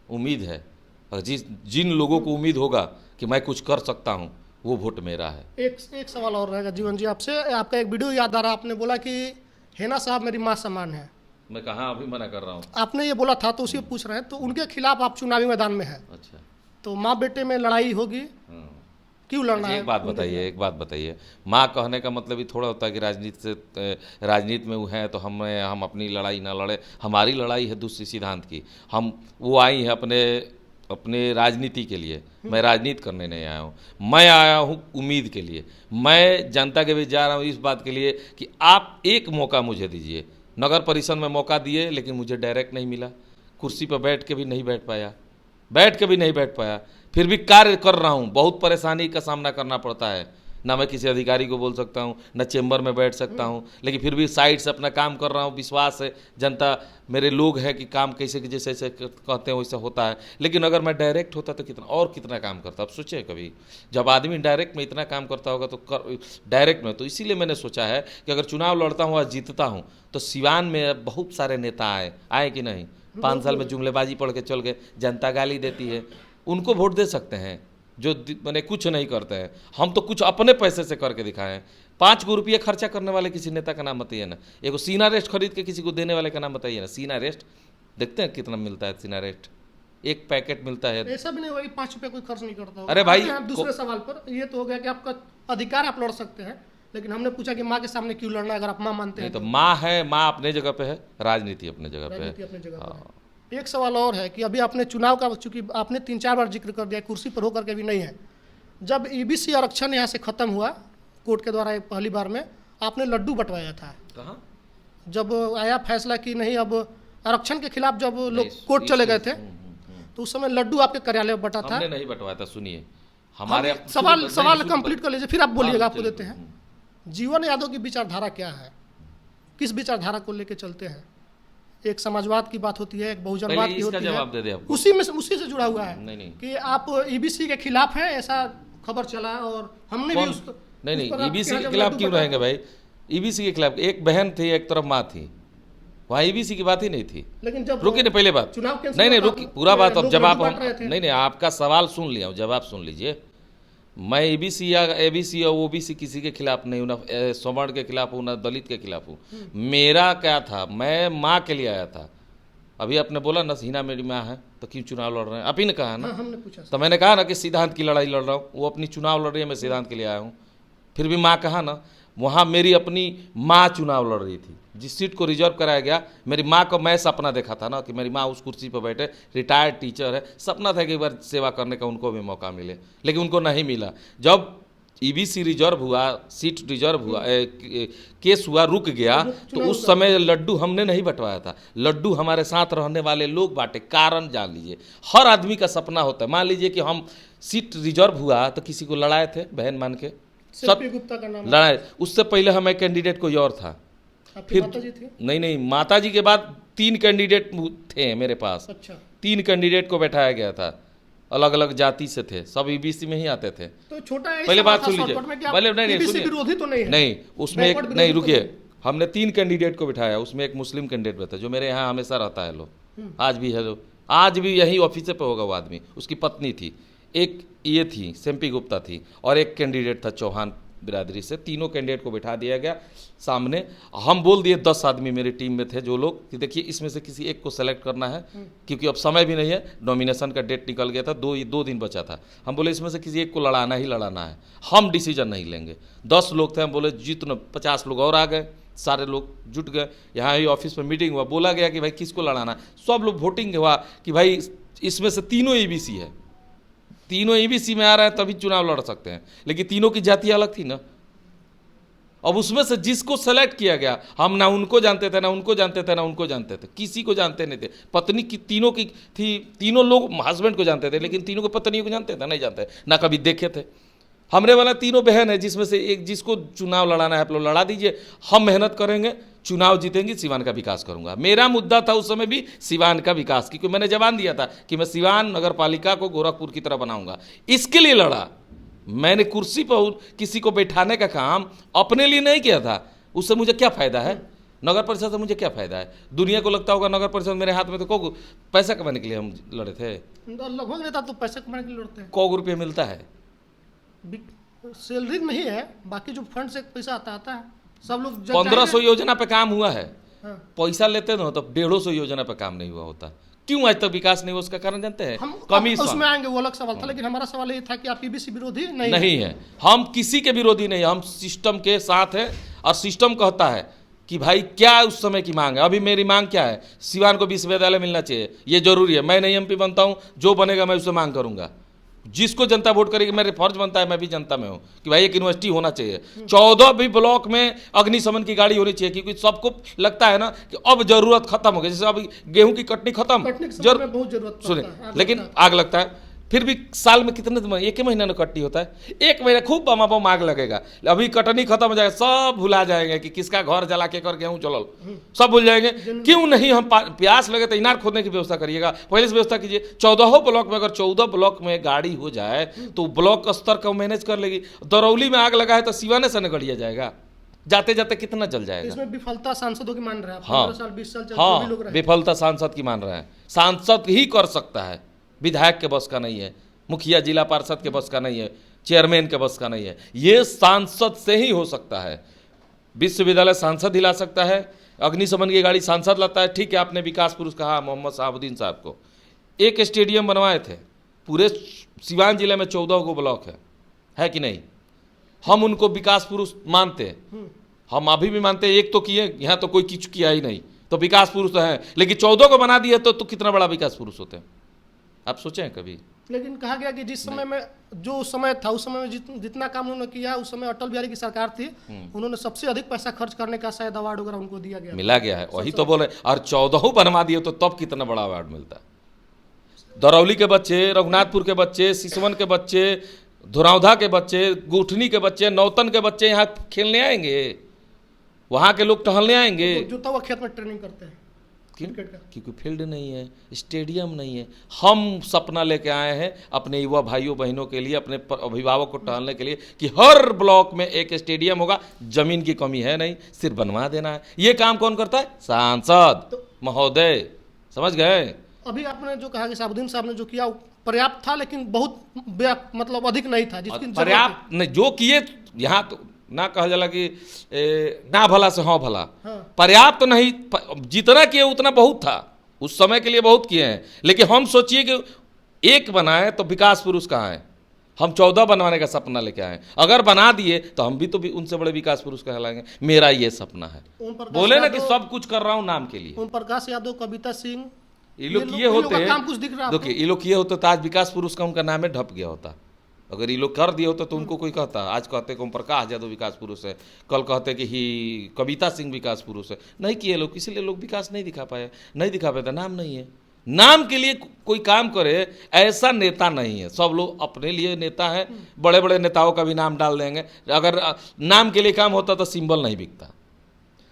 उम्मीद है, और जिन लोगों को उम्मीद होगा कि मैं कुछ कर सकता हूँ, वो वोट मेरा है। एक सवाल और रहेगा जीवन जी आपसे। आपका एक वीडियो याद आ रहा, आपने बोला कि हेना साहब मेरी माँ समान है। मैं कहाँ अभी मना कर रहा हूँ? आपने ये बोला था तो उसी को पूछ रहे हैं। तो उनके खिलाफ आप चुनावी मैदान में है, अच्छा, तो माँ बेटे में लड़ाई होगी, हाँ। क्यों लड़ना है? एक बात बताइए, माँ कहने का मतलब ही थोड़ा होता है कि राजनीति में वो हैं तो हम अपनी लड़ाई ना लड़े। हमारी लड़ाई है दूसरी सिद्धांत की। वो आई है अपने राजनीति के लिए। मैं राजनीति करने नहीं आया हूँ, मैं आया हूँ उम्मीद के लिए। मैं जनता के बीच जा रहा हूँ इस बात के लिए कि आप एक मौका मुझे दीजिए। नगर परिषद में मौका दिए लेकिन मुझे डायरेक्ट नहीं मिला, कुर्सी पर बैठ के भी नहीं बैठ पाया, फिर भी कार्य कर रहा हूँ। बहुत परेशानी का सामना करना पड़ता है, ना मैं किसी अधिकारी को बोल सकता हूँ, ना चेंबर में बैठ सकता हूँ, लेकिन फिर भी साइड से अपना काम कर रहा हूँ। विश्वास है, जनता मेरे लोग हैं कि काम कैसे जैसे कहते हैं वैसा होता है। लेकिन अगर मैं डायरेक्ट होता तो कितना काम करता। अब सोचे कभी जब आदमी डायरेक्ट में इतना काम करता होगा तो डायरेक्ट में, तो इसीलिए मैंने सोचा है कि अगर चुनाव लड़ता हूँ और जीतता हूँ तो सिवान में बहुत सारे नेता आए कि नहीं। 5 साल में जुमलेबाजी पढ़ के चल गए, जनता गाली देती है, उनको वोट दे सकते हैं जो मैंने कुछ नहीं करते हैं। हम तो कुछ अपने पैसे से करके दिखाएं। 5 गो रुपये खर्चा करने वाले किसी नेता का नाम बताइए ना। एगो सीना रेस्ट खरीद के किसी को देने वाले का नाम बताइए ना। सीना रेस्ट देखते हैं कितना मिलता है? सीना रेस्ट एक पैकेट मिलता है। ऐसा भी नहीं होगा कि 5 रुपये कोई खर्च नहीं करता होगा। अरे भाई, दूसरे सवाल पर ये तो हो गया कि आपका अधिकार, आप लड़ सकते हैं, लेकिन हमने पूछा कि माँ के सामने क्यों लड़ना है अगर आप माँ मानते हैं तो माँ है, माँ अपने जगह पे है, राजनीति अपने जगह पे राजनीति है। अपनी जगह पर है। एक सवाल और है कि अभी आपने चुनाव का, चूंकि आपने 3-4 बार जिक्र कर दिया, कुर्सी पर होकर के भी नहीं है। जब ईबीसी आरक्षण यहाँ से खत्म हुआ कोर्ट के द्वारा पहली बार में, आपने लड्डू बंटवाया था। कहाँ? जब आया फैसला कि नहीं अब आरक्षण के खिलाफ, जब लोग कोर्ट चले गए थे तो उस समय लड्डू आपके कार्यालय में बटा था। हमने नहीं बंटवाया था। सुनिए हमारे सवाल कंप्लीट कर लीजिए, फिर आप बोलिएगा, आपको देते हैं। जीवन यादव की विचारधारा क्या है, किस विचारधारा को लेकर चलते हैं? एक समाजवाद की बात होती है, एक बहुजनवाद की होती है, जवाब दे दे आपको। उसी से जुड़ा हुआ है। नहीं कि आप ईबीसी के खिलाफ हैं, ऐसा खबर चला, और हमने भी नहीं ईबीसी के खिलाफ क्यों रहेंगे भाई? ईबीसी के खिलाफ एक बहन थी, एक तरफ माँ थी, वहाँ ईबीसी की बात ही नहीं थी। लेकिन जब रुकिए ना, पहले बात चुनाव नहीं रुकी, पूरा बात। अब जवाब नहीं, आपका सवाल सुन लिया, जवाब सुन लीजिए। मैं ईबीसी या एबीसी या ओबीसी किसी के खिलाफ नहीं हूँ, ना सवर्ण के खिलाफ हूँ, ना दलित के खिलाफ हूँ। मेरा क्या था, मैं माँ के लिए आया था। अभी आपने बोला ना हिना मेरी माँ है तो क्यों चुनाव लड़ रहे हैं, आप ही ने कहा ना। हमने पूछा तो मैंने कहा ना कि सिद्धांत की लड़ाई लड़ रहा हूँ, वो अपनी चुनाव लड़ रही है, मैं सिद्धांत के लिए आया हूँ। फिर भी माँ कहा ना, वहाँ मेरी अपनी माँ चुनाव लड़ रही थी। जिस सीट को रिजर्व कराया गया, मेरी माँ को मैं सपना देखा था ना कि मेरी माँ उस कुर्सी पर बैठे, रिटायर्ड टीचर है, सपना था कि एक बार सेवा करने का उनको भी मौका मिले, लेकिन उनको नहीं मिला। जब ईबीसी रिजर्व हुआ, सीट रिजर्व हुआ, केस हुआ, रुक गया, तो उस समय लड्डू हमने नहीं बंटवाया था। लड्डू हमारे साथ रहने वाले लोग बांटे। कारण जान लीजिए, हर आदमी का सपना होता है। मान लीजिए कि हम सीट रिजर्व हुआ तो किसी को लड़ाए थे, बहन मान के सब गुप्ता का नाम लड़ाए। उससे पहले हमें कैंडिडेट कोई और था। फिर माताजी थी? नहीं, माताजी के बाद 3 कैंडिडेट थे मेरे पास। अच्छा। 3 कैंडिडेट को बैठाया गया था, अलग अलग जाति से थे, सब ईबीसी में ही आते थे। तो छोटा पहले बात सुन लीजिए, पहले नहीं सुनिए, विरोधी तो नहीं है? नहीं, उसमें एक नहीं, रुकिए, हमने 3 कैंडिडेट को बिठाया, उसमें एक मुस्लिम कैंडिडेट भी था जो मेरे यहाँ हमेशा रहता है, आज भी है, आज भी यही ऑफिस पे होगा वो आदमी। उसकी पत्नी थी, एक ये थी सेम्पी गुप्ता थी, और एक कैंडिडेट था चौहान बिरादरी से। तीनों कैंडिडेट को बिठा दिया गया सामने। हम बोल दिए 10 आदमी मेरी टीम में थे जो लोग कि देखिए इसमें से किसी एक को सेलेक्ट करना है, क्योंकि अब समय भी नहीं है, नॉमिनेशन का डेट निकल गया था, 2 दिन बचा था। हम बोले इसमें से किसी एक को लड़ाना ही लड़ाना है, हम डिसीजन नहीं लेंगे। 10 लोग थे, हम बोले जितने 50 लोग और आ गए, सारे लोग जुट गए। यहाँ ही ऑफिस में मीटिंग हुआ, बोला गया कि भाई किसको लड़ाना है। सब लोग वोटिंग हुआ कि भाई इसमें से तीनों ईबीसी है, तीनों ईबीसी में आ रहे हैं तभी चुनाव लड़ सकते हैं, लेकिन तीनों की जाति अलग थी ना। अब उसमें से जिसको सेलेक्ट किया गया, हम ना उनको जानते थे, ना उनको जानते थे, ना उनको जानते थे, किसी को जानते नहीं थे। पत्नी की तीनों की थी, तीनों लोग हस्बैंड को जानते थे, लेकिन तीनों को पत्नियों को जानते थे नहीं जानते, ना कभी देखे थे। हमरे वाला तीनों बहन है, जिसमें से एक जिसको चुनाव लड़ाना है आप लोग लड़ा दीजिए, हम मेहनत करेंगे, चुनाव जीतेंगे, सिवान का विकास करूंगा। मेरा मुद्दा था उस समय भी सिवान का विकास, क्योंकि मैंने जवान दिया था कि मैं सिवान नगर पालिका को गोरखपुर की तरह बनाऊंगा, इसके लिए लड़ा। मैंने कुर्सी पर किसी को बैठाने का काम अपने लिए नहीं किया था। उससे मुझे क्या फ़ायदा है? नगर परिषद से मुझे क्या फ़ायदा है? दुनिया को लगता होगा नगर परिषद मेरे हाथ में, तो को पैसा कमाने के लिए हम लड़े थे। लगभग रहता तो पैसा कमाने के लिए लड़ते हैं। 100 रुपये मिलता है, सैलरी नहीं है, बाकी जो फंड से पैसा आता है सब लोग। 1500 योजना पे काम हुआ है। हाँ। पैसा लेते ना तो 150 योजना पे काम नहीं हुआ होता। क्यों आज तक विकास नहीं हुआ? उसका कारण जानते हैं? हम कमीशन। उसमें आएंगे, वो अलग सवाल था, लेकिन हमारा सवाल ये था कि आप ईबीसी विरोधी नहीं है। हम किसी के विरोधी नहीं, हम सिस्टम के साथ हैं, और सिस्टम कहता है कि भाई क्या उस समय की मांग है। अभी मेरी मांग क्या है? सिवान को विश्वविद्यालय मिलना चाहिए, ये जरूरी है। मैं नहीं एमपी बनता हूँ, जो बनेगा मैं उससे मांग करूंगा। जिसको जनता वोट करेगी, मेरे फर्ज बनता है, मैं भी जनता में हूँ, कि भाई एक यूनिवर्सिटी होना चाहिए। 14 भी ब्लॉक में अग्निशमन की गाड़ी होनी चाहिए, क्योंकि सबको लगता है ना कि अब जरूरत खत्म हो गई। जैसे अब गेहूं की कटनी खत्म, बहुत जरूरत सुने, लेकिन आग लगता है। फिर भी साल में कितने 1 महीना में कटनी होता है, 1 महीना खूब बम बम आग लगेगा। अभी कटनी खत्म हो जाएगा, सब भुला जाएंगे कि किसका घर जला के कर गेहूं चलल, सब भूल जाएंगे। क्यों नहीं? हम प्यास लगे तो इनार खोदने की व्यवस्था करिएगा, पहले से व्यवस्था कीजिए। 14 ब्लॉक में, अगर 14 ब्लॉक में गाड़ी हो जाए तो ब्लॉक स्तर का मैनेज कर लेगी। दरौली में आग लगा है तो सिवाने से नगड़िया जाएगा, जाते जाते कितना जल जाएगा। इसमें विफलता सांसदों की मान रहे हैं। हाँ, 15 साल 20 साल हाँ, विफलता सांसद की मान रहे हैं। सांसद ही कर सकता है, विधायक के बस का नहीं है, मुखिया जिला पार्षद के बस का नहीं है, चेयरमैन के बस का नहीं है। ये सांसद से ही हो सकता है। विश्वविद्यालय सांसद ही ला सकता है, अग्निशमन की गाड़ी सांसद लाता है। ठीक है, आपने विकास पुरुष कहा मोहम्मद शहाबुद्दीन साहब को, एक स्टेडियम बनवाए थे। पूरे सिवान जिले में 14 गो ब्लॉक है कि नहीं? हम उनको विकास पुरुष मानते हैं, हम अभी भी मानते हैं। एक तो किए, यहाँ तो कोई किया ही नहीं, तो तो विकास पुरुष तो हैं, लेकिन 14 को बना दिए तो कितना बड़ा विकास पुरुष होते हैं, आप सोचें कभी। लेकिन कहा गया कि जिस समय में जो उस समय था, उस समय में जितना काम उन्होंने किया, उस समय अटल बिहारी की सरकार थी, उन्होंने सबसे अधिक पैसा खर्च करने का शायद अवार्ड वगैरह उनको दिया गया, मिला गया है, वही तो बोले। और 14 बनवा दिए तो तब कितना बड़ा अवार्ड मिलता है। दरौली के बच्चे, रघुनाथपुर के बच्चे, सिसवन के बच्चे, धुरौधा के बच्चे, गुठनी के बच्चे, नौतन के बच्चे यहाँ खेलने आएंगे, वहाँ के लोग टहलने आएंगे। जो तो वो खेत में ट्रेनिंग करते हैं क्यों? क्रिकेट का। क्योंकि फील्ड नहीं है, स्टेडियम नहीं है। हम सपना लेके आए हैं अपने युवा भाइयों बहनों के लिए, अपने अभिभावक को टहलने के लिए कि हर ब्लॉक में एक स्टेडियम होगा। जमीन की कमी है नहीं, सिर्फ बनवा देना है। ये काम कौन करता है? सांसद महोदय, समझ गए। अभी आपने जो कहा कि साबुद्दीन साहब ने जो किया वो पर्याप्त था, लेकिन बहुत मतलब अधिक नहीं था जिसकी पर्याप्त नहीं जो किए। यहाँ तो ना कहा जाला कि ना भला से हाँ भला, पर्याप्त तो नहीं। जितना किए उतना बहुत था, उस समय के लिए बहुत किए हैं। लेकिन हम सोचिए कि एक बनाए तो विकास पुरुष कहाँ है? हम 14 बनवाने का सपना लेके आए, अगर बना दिए तो हम भी तो भी उनसे बड़े विकास पुरुष कहलाएंगे। मेरा ये सपना है। बोले ना कि सब कुछ कर रहा हूँ नाम के लिए। ओम प्रकाश यादव, कविता सिंह, ये लोग किए होते, काम कुछ दिख रहा है। देखिए ये लोग किए होते तो आज विकास पुरुष का उनका नाम है ढप गया होता। अगर ये लोग कर दिए होते तो उनको कोई कहता। आज कहते कि ओम प्रकाश यादव विकास पुरुष है, कल कहते कि ही कविता सिंह विकास पुरुष है। नहीं किए लोग, इसीलिए लोग विकास नहीं दिखा पाए। नहीं दिखा पाए तो नाम नहीं है। नाम के लिए कोई काम करे ऐसा नेता नहीं है। सब लोग अपने लिए नेता है। बड़े बड़े नेताओं का भी नाम डाल देंगे। अगर नाम के लिए काम होता तो सिंबल नहीं बिकता।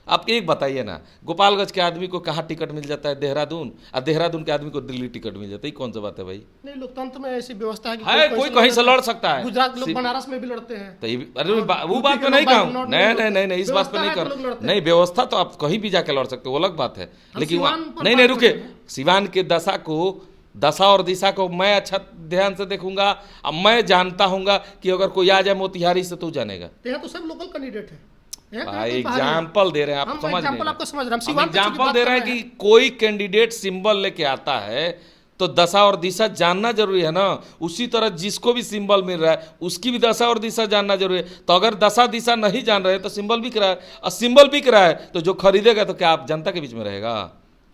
आप एक बताइए ना, गोपालगंज के आदमी को कहाँ टिकट मिल जाता है? देहरादून। और देहरादून के आदमी को दिल्ली टिकट मिल जाता है। कौन सा बात है भाई? नहीं, लोकतंत्र में ऐसी व्यवस्था है कि कोई कहीं से लड़ सकता है। गुजरात लोग बनारस में भी लड़ते हैं। तो अरे वो बात पे नहीं कहूँ, नहीं इस बात पे नहीं कर। नहीं, व्यवस्था तो आप कहीं भी जाके लड़ सकते हो, वो अलग बात है। लेकिन नहीं रुके, सिवान के दशा और दिशा को मैं अच्छा ध्यान से देखूंगा। अब मैं जानता हूंगा कि अगर कोई आ जाए मोतिहारी से तो जानेगा। तो सब लोकल कैंडिडेट है। एग्जाम्पल दे रहे हैं, आप समझ नहीं। आपको समझ रहे हैं, हम एग्जाम्पल दे रहे हैं कि कोई कैंडिडेट सिंबल लेके आता है तो दशा और दिशा जानना जरूरी है ना। उसी तरह जिसको भी सिंबल मिल रहा है उसकी भी दशा और दिशा जानना जरूरी है। तो अगर दशा दिशा नहीं जान रहे तो सिंबल बिक रहा है, और सिंबल बिक रहा है तो जो खरीदेगा तो क्या आप जनता के बीच में रहेगा?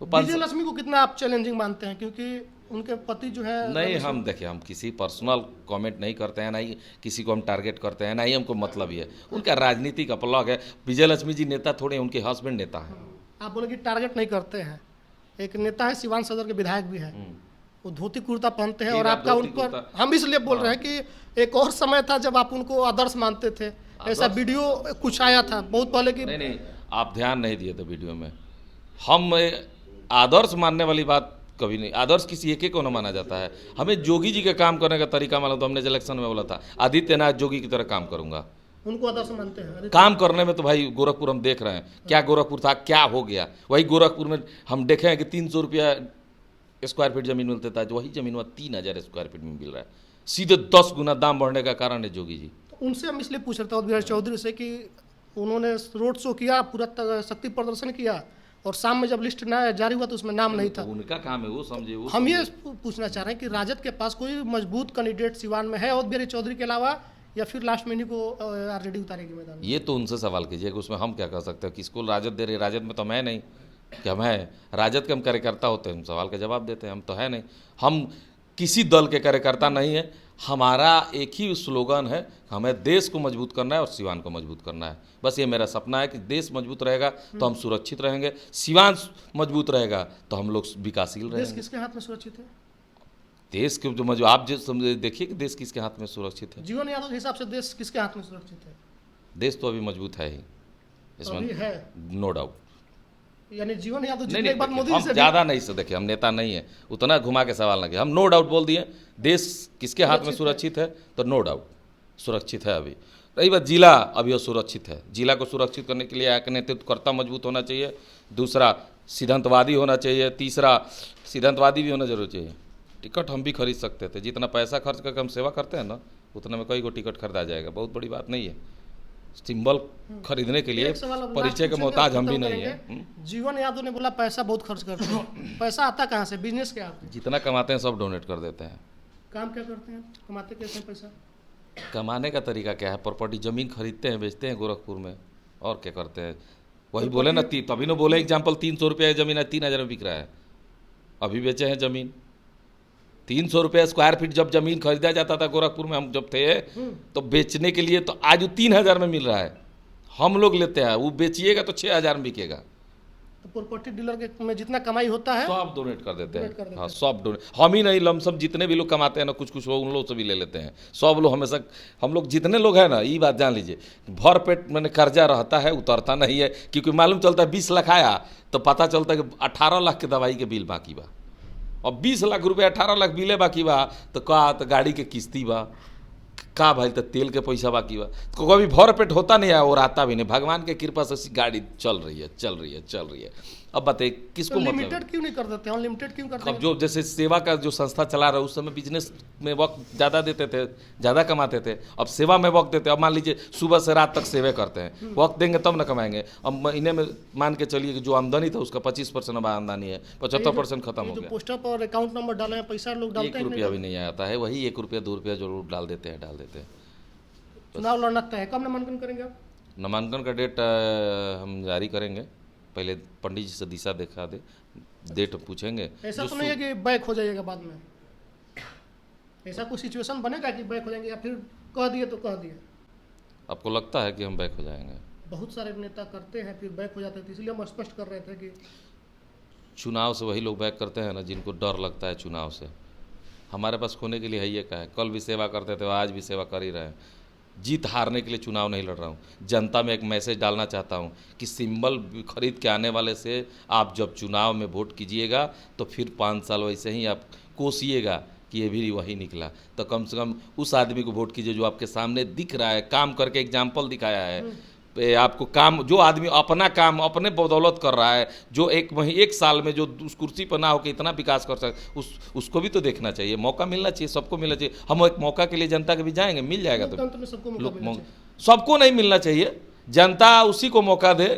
विजयलक्ष्मी को कितना आप चैलेंजिंग मानते हैं? क्योंकि उनके पति जो है नहीं, हम देखिए, हम किसी पर्सनल कमेंट नहीं करते हैं, ना ही किसी को हम टारगेट करते हैं, ना ही हमको मतलब ही है। उनका राजनीतिक अपलॉग है। विजयलक्ष्मी जी नेता थोड़े, उनके हस्बैंड नेता हैं। आप बोले कि टारगेट नहीं करते हैं। एक नेता है, सिवान सदर के विधायक भी है, वो धोती कुर्ता पहनते हैं और आपका उन पर, हम इसलिए बोल रहे हैं कि एक और समय था जब आप उनको आदर्श मानते थे। ऐसा वीडियो कुछ आया था बहुत पहले कि नहीं, आप ध्यान नहीं दिए थे वीडियो में। हम आदर्श मानने वाली बात कभी नहीं। आदर्श किसी एक को न माना जाता है। हमें जोगी जी के काम करने का तरीका मालूम। तो हमने इलेक्शन में बोला था आदित्यनाथ जोगी की तरह काम करूंगा। उनको आदर्श मानते हैं काम करने में। तो भाई गोरखपुर हम देख रहे हैं, क्या गोरखपुर था, क्या हो गया। वही गोरखपुर में हम देखे हैं कि 300 रुपया स्क्वायर फीट जमीन मिलता था, जो वही जमीन वह 3000 स्क्वायर फीट में मिल रहा है। सीधे 10 गुना दाम बढ़ने का कारण है जोगी जी। तो उनसे हम इसलिए पूछ रहे थे चौधरी से कि उन्होंने रोड शो किया, पूरा शक्ति प्रदर्शन किया, और शाम में जब लिस्ट ना जारी हुआ तो उसमें नाम नहीं था। उनका काम है, वो समझे। हम ये पूछना चाह रहे हैं कि राजद के पास कोई मजबूत कैंडिडेट सिवान में है और बिहारी चौधरी के अलावा, या फिर लास्ट में इन्हीं को आरजेडी उतारेगी मैदान? ये तो उनसे सवाल कीजिए कि उसमें हम क्या कर सकते हैं। किसको राजद दे रहे? राजद में तो मैं नहीं कि हम है। राजद के हम कार्यकर्ता होते हैं, हम सवाल का जवाब देते हैं। हम तो है नहीं, हम किसी दल के कार्यकर्ता नहीं है। हमारा एक ही स्लोगन है, हमें देश को मजबूत करना है और सिवान को मजबूत करना है। बस ये मेरा सपना है कि देश मजबूत रहेगा तो हम सुरक्षित रहेंगे, सिवान मजबूत रहेगा तो हम लोग विकासशील रहेंगे। देश किसके हाथ में सुरक्षित है? देश के जो आप जो समझे, देखिए कि देश किसके हाथ में सुरक्षित है। जीवन यादव के हिसाब से देश किसके हाथ में सुरक्षित है? देश तो अभी मजबूत है ही, इसमें है नो डाउट। यानी जीवन यादव नहीं, हम ज़्यादा नहीं से देखिए, हम नेता नहीं है, उतना घुमा के सवाल ना किया। हम नो डाउट बोल दिए देश किसके हाथ में सुरक्षित है, तो नो डाउट सुरक्षित है। अभी रही बात जिला, अभी सुरक्षित है। जिला को सुरक्षित करने के लिए एक नेतृत्वकर्ता मजबूत होना चाहिए, दूसरा सिद्धांतवादी होना चाहिए, तीसरा सिद्धांतवादी भी होना जरूर चाहिए। टिकट हम भी खरीद सकते थे, जितना पैसा खर्च करके हम सेवा करते हैं ना, उतना में कई को टिकट खरीदा जाएगा। बहुत बड़ी बात नहीं है। सिंबल खरीदने के लिए परिचय के मोहताज हम भी नहीं है। जीवन यादव ने बोला पैसा बहुत खर्च करते हैं। पैसा आता कहाँ से? बिजनेस क्या? जितना कमाते हैं सब डोनेट कर देते हैं। काम क्या करते हैं? कमाते कैसे हैं पैसा? कमाने का तरीका क्या है? प्रॉपर्टी, जमीन खरीदते हैं, बेचते हैं गोरखपुर में, और क्या करते हैं। वही बोले ना तभी ना बोले एग्जाम्पल 300 रुपये ज़मीन है 3000 में बिक रहा है। अभी बेचे हैं ज़मीन 300 रुपये स्क्वायर फीट। जब ज़मीन खरीदा जाता था गोरखपुर में, हम जब थे तो बेचने के लिए, तो आज वो 3000 में मिल रहा है। हम लोग लेते हैं, वो बेचिएगा तो 6000 में बिकेगा। तो प्रॉपर्टी डीलर के में जितना कमाई होता है सब डोनेट कर देते डोनेट कर हैं। देते हाँ, सब डोनेट। हम ही नहीं, लमसम जितने भी लोग कमाते हैं ना, कुछ कुछ वो उन लोग से भी ले लेते हैं। सब लोग हमेशा, हम लोग जितने लोग हैं ना, ये बात जान लीजिए, भर पेट मैंने कर्जा रहता है, उतरता नहीं है। क्योंकि मालूम चलता है 20 लाख आया तो पता चलता है कि 18 लाख के दवाई के बिल बाकी बा। और 20 लाख रुपये 18 लाख बिले बाकी बा, तो का तो गाड़ी के किस्ती बा, का भाई तो तेल के पैसा बाकी बा। तो कभी भर पेट होता नहीं है और आता भी नहीं। भगवान के कृपा से गाड़ी चल रही है, चल रही है, चल रही है। अब बताइए किसको तो मतलब। लिमिटेड क्यों नहीं कर देते, अनलिमिटेड क्यों करते अब हैं? जो जैसे सेवा का जो संस्था चला रहा है, उस समय बिजनेस में वक्त ज़्यादा देते थे, ज़्यादा कमाते थे। अब सेवा में वक्त देते हैं। अब मान लीजिए सुबह से रात तक सेवा करते हैं, वक्त देंगे तब ना कमाएंगे। अब महीने में मान के चलिए कि जो आमदनी था उसका 25% अब आमदनी है, 75% खत्म ये हो जो गया। पोस्टर पर अकाउंट नंबर डाले हैं, पैसा लोग डालते 1 हैं रुपया भी नहीं आता है। वही 1 रुपया 2 रुपया जरूर डाल देते हैं। चुनाव लड़ना तय है, कब नामांकन करेंगे आप? नामांकन का डेट हम जारी करेंगे। पहले पंडित जी से दिशा दिखा दे, डेट पूछेंगे। ऐसा जो तो नहीं है कि बैक हो जाइएगा बाद में? ऐसा कोई सिचुएशन बनेगा कि बैक हो जाएंगे, या फिर कह दिए तो कह दिए? आपको लगता है कि हम बैक हो जाएंगे? बहुत सारे नेता करते हैं फिर बैक हो जाते थे, इसलिए हम स्पष्ट कर रहे थे कि चुनाव से वही लोग बैक करते हैं ना जिनको डर लगता है चुनाव से। हमारे पास खोने के लिए है ये क्या है। कल भी सेवा करते थे, आज भी सेवा कर ही रहे हैं। जीत हारने के लिए चुनाव नहीं लड़ रहा हूँ। जनता में एक मैसेज डालना चाहता हूँ कि सिंबल खरीद के आने वाले से आप जब चुनाव में वोट कीजिएगा तो फिर 5 साल वैसे ही आप कोसिएगा कि ये भी वही निकला। तो कम से कम उस आदमी को वोट कीजिए जो आपके सामने दिख रहा है, काम करके एग्जाम्पल दिखाया है। आपको काम, जो आदमी अपना काम अपने बदौलत कर रहा है, जो एक साल में जो उस कुर्सी पर ना होकर इतना विकास कर सके, उसको भी तो देखना चाहिए। मौका मिलना चाहिए, सबको मिलना चाहिए। हम एक मौका के लिए जनता के भी जाएंगे, मिल जाएगा तो लोकतंत्र में सबको मौका मिलना चाहिए। सबको नहीं मिलना चाहिए। जनता उसी को मौका दे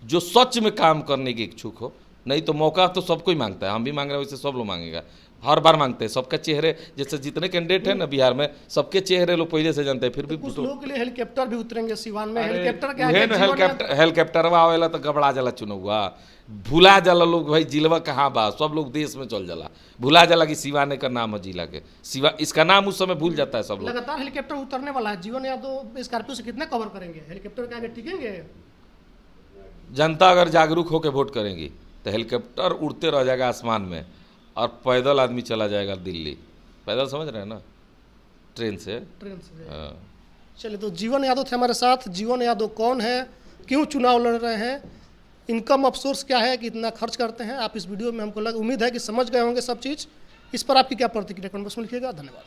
जो सच में काम करने की इच्छुक हो। नहीं तो मौका तो सबको ही मांगता है। हम भी मांग रहे हैं, वैसे सब लोग मांगेगा, हर बार मांगते हैं। सबका चेहरे, जैसे जितने कैंडिडेट हैं ना बिहार में, सबके चेहरे लोग पहले से जानते हैं। फिर भी कुछ लोगों के लिए हेलीकॉप्टर भी उतरेंगे सिवान में। हेलीकॉप्टर क्या है, हेलीकॉप्टर आवेला तो गबड़ा जाला चुनौआ, भुला जाला लोग भाई जिलवा कहाँ बा। सब लोग देश में चल जाला, भुला जाला कि सिवाने का नाम है जिला के। सिवा इसका नाम उस समय भूल जाता है सब लोग। लगातार हेलीकॉप्टर उतरने वाला है। जीवन यादव स्कॉर्पियो से कितना कवर करेंगे? हेलीकॉप्टर के आगे टिकेंगे? जनता अगर जागरूक होकर वोट करेंगी तो हेलीकॉप्टर उड़ते रह जाएगा आसमान में, और पैदल आदमी चला जाएगा दिल्ली। पैदल समझ रहे हैं ना, ट्रेन से। हाँ। चलिए, तो जीवन यादव थे हमारे साथ। जीवन यादव कौन है, क्यों चुनाव लड़ रहे हैं, इनकम ऑफ सोर्स क्या है, कितना खर्च करते हैं, आप इस वीडियो में हमको उम्मीद है कि समझ गए होंगे सब चीज़। इस पर आपकी क्या प्रतिक्रिया कमेंट बॉक्स में लिखिएगा। धन्यवाद।